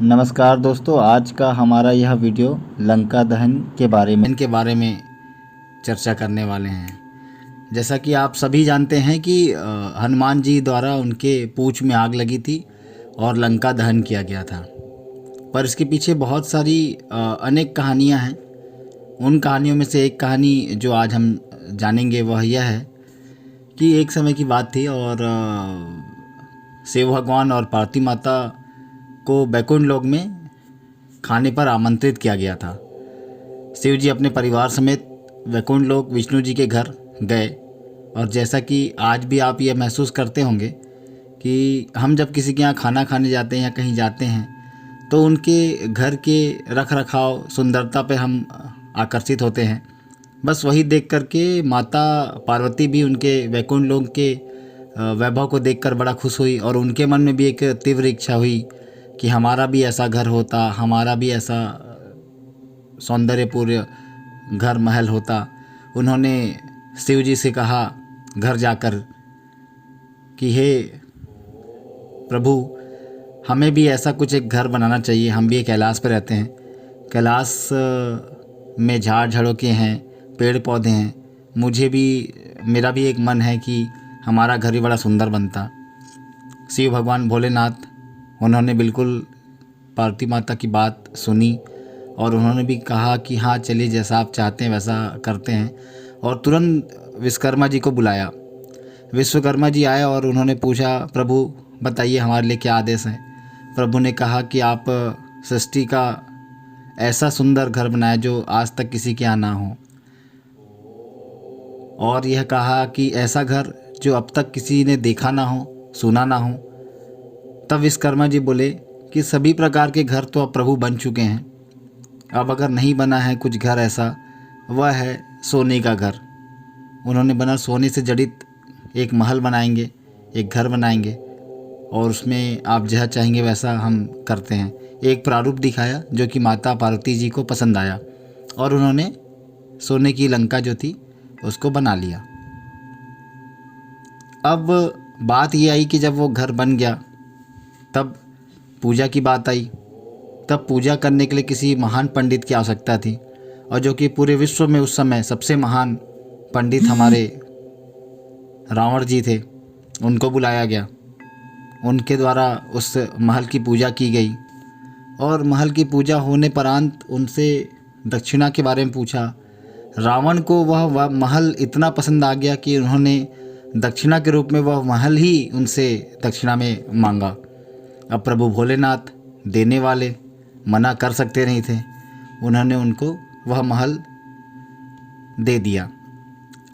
नमस्कार दोस्तों, आज का हमारा यह वीडियो लंका दहन के बारे में चर्चा करने वाले हैं। जैसा कि आप सभी जानते हैं कि हनुमान जी द्वारा उनके पूंछ में आग लगी थी और लंका दहन किया गया था। पर इसके पीछे बहुत सारी अनेक कहानियां हैं। उन कहानियों में से एक कहानी जो आज हम जानेंगे वह यह है कि एक समय की बात थी और शिव भगवान और पार्वती माता को बैकुंठ लोक में खाने पर आमंत्रित किया गया था। शिव जी अपने परिवार समेत वैकुंठ लोक विष्णु जी के घर गए और जैसा कि आज भी आप ये महसूस करते होंगे कि हम जब किसी के यहाँ खाना खाने जाते हैं या कहीं जाते हैं तो उनके घर के रख रखाव सुंदरता पे हम आकर्षित होते हैं। बस वही देख कर के माता पार्वती भी उनके वैकुंठ लोक के वैभव को देखकर बड़ा खुश हुई और उनके मन में भी एक तीव्र इच्छा हुई कि हमारा भी ऐसा घर होता, हमारा भी ऐसा सौंदर्यपूर्ण घर महल होता। उन्होंने शिव जी से कहा घर जाकर कि हे प्रभु, हमें भी ऐसा कुछ एक घर बनाना चाहिए। हम भी एक कैलाश पर रहते हैं, कैलाश में झाड़ झड़ोके हैं, पेड़ पौधे हैं। मेरा भी एक मन है कि हमारा घर भी बड़ा सुंदर बनता। शिव भगवान भोलेनाथ उन्होंने बिल्कुल पार्वती माता की बात सुनी और उन्होंने भी कहा कि हाँ चलिए, जैसा आप चाहते हैं वैसा करते हैं। और तुरंत विश्वकर्मा जी को बुलाया। विश्वकर्मा जी आए और उन्होंने पूछा, प्रभु बताइए हमारे लिए क्या आदेश है। प्रभु ने कहा कि आप सृष्टि का ऐसा सुंदर घर बनाए जो आज तक किसी के यहाँ ना हो, और यह कहा कि ऐसा घर जो अब तक किसी ने देखा ना हो, सुना ना हो। तब विश्वकर्मा जी बोले कि सभी प्रकार के घर तो अब प्रभु बन चुके हैं, अब अगर नहीं बना है कुछ घर ऐसा, वह है सोने का घर। उन्होंने बना सोने से जड़ित एक महल बनाएंगे, एक घर बनाएंगे और उसमें आप जहाँ चाहेंगे वैसा हम करते हैं। एक प्रारूप दिखाया जो कि माता पार्वती जी को पसंद आया और उन्होंने सोने की लंका जो थी उसको बना लिया। अब बात ये आई कि जब वो घर बन गया तब पूजा की बात आई। तब पूजा करने के लिए किसी महान पंडित की आवश्यकता थी और जो कि पूरे विश्व में उस समय सबसे महान पंडित हमारे रावण जी थे, उनको बुलाया गया। उनके द्वारा उस महल की पूजा की गई और महल की पूजा होने परांत उनसे दक्षिणा के बारे में पूछा। रावण को वह महल इतना पसंद आ गया कि उन्होंने दक्षिणा के रूप में वह महल ही उनसे दक्षिणा में मांगा। अब प्रभु भोलेनाथ देने वाले, मना कर सकते नहीं थे। उन्होंने उनको वह महल दे दिया।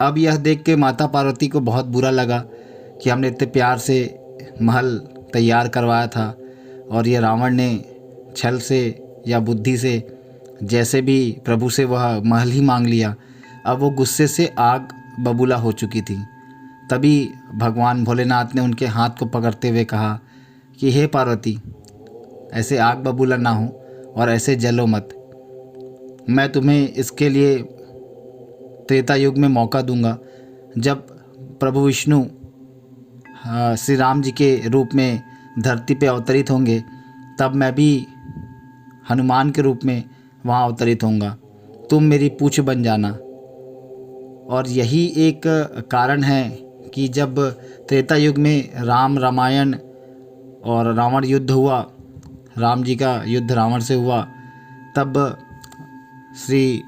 अब यह देख के माता पार्वती को बहुत बुरा लगा कि हमने इतने प्यार से महल तैयार करवाया था और यह रावण ने छल से या बुद्धि से जैसे भी प्रभु से वह महल ही मांग लिया। अब वो गुस्से से आग बबूला हो चुकी थी। तभी भगवान भोलेनाथ ने उनके हाथ को पकड़ते हुए कहा कि हे पार्वती, ऐसे आग बबूला ना हो और ऐसे जलो मत। मैं तुम्हें इसके लिए त्रेता युग में मौका दूंगा, जब प्रभु विष्णु श्री राम जी के रूप में धरती पे अवतरित होंगे, तब मैं भी हनुमान के रूप में वहाँ अवतरित होऊंगा। तुम मेरी पूंछ बन जाना। और यही एक कारण है कि जब त्रेता युग में रामायण और रावण युद्ध हुआ, राम जी का युद्ध रावण से हुआ, तब श्री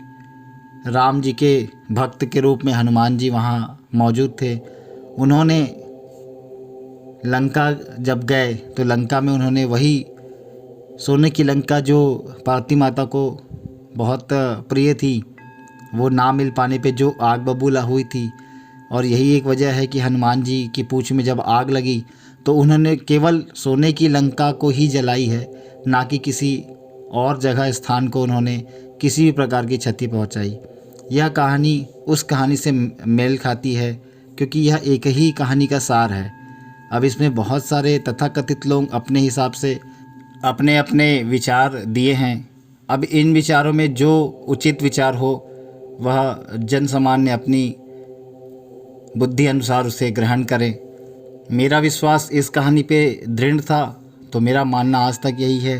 राम जी के भक्त के रूप में हनुमान जी वहाँ मौजूद थे। उन्होंने लंका जब गए तो लंका में उन्होंने वही सोने की लंका जो पार्वती माता को बहुत प्रिय थी, वो ना मिल पाने पे जो आग बबूला हुई थी। और यही एक वजह है कि हनुमान जी की पूंछ में जब आग लगी तो उन्होंने केवल सोने की लंका को ही जलाई है, ना कि किसी और जगह स्थान को उन्होंने किसी भी प्रकार की क्षति पहुंचाई। यह कहानी उस कहानी से मेल खाती है क्योंकि यह एक ही कहानी का सार है। अब इसमें बहुत सारे तथाकथित लोग अपने हिसाब से अपने अपने विचार दिए हैं। अब इन विचारों में जो उचित विचार हो वह जन सामान्य अपनी बुद्धि अनुसार उसे ग्रहण करें। मेरा विश्वास इस कहानी पे दृढ़ था, तो मेरा मानना आज तक यही है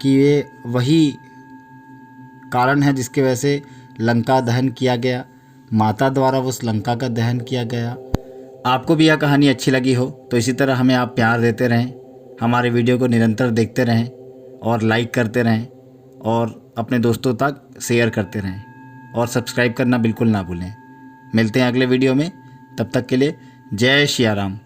कि ये वही कारण है जिसकी वजह से लंका दहन किया गया, माता द्वारा उस लंका का दहन किया गया। आपको भी यह कहानी अच्छी लगी हो तो इसी तरह हमें आप प्यार देते रहें, हमारे वीडियो को निरंतर देखते रहें और लाइक करते रहें और अपने दोस्तों तक शेयर करते रहें और सब्सक्राइब करना बिल्कुल ना भूलें। मिलते हैं अगले वीडियो में, तब तक के लिए जय सिया राम।